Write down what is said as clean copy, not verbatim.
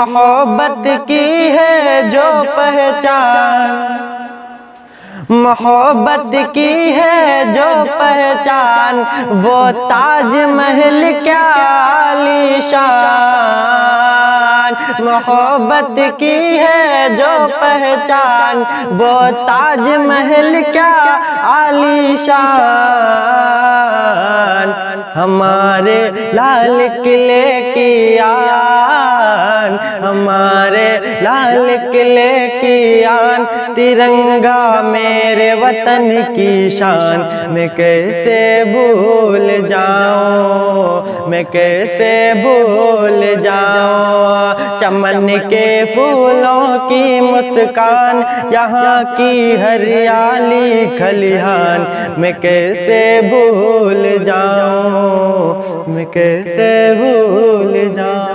मोहब्बत की है जो पहचान, मोहब्बत की है जो पहचान, वो ताजमहल क्या आलीशान। मोहब्बत की है जो पहचान, वो ताजमहल क्या आलीशान। हमारे लाल किले की आन, हमारे लाल किले की आन, तिरंगा मेरे वतन की शान। मैं कैसे भूल जाऊं, मैं कैसे भूल जाऊं। चमन के फूलों की मुस्कान, यहाँ की हरियाली खलिहान। मैं कैसे भूल जाऊं, मैं कैसे भूल जाऊं।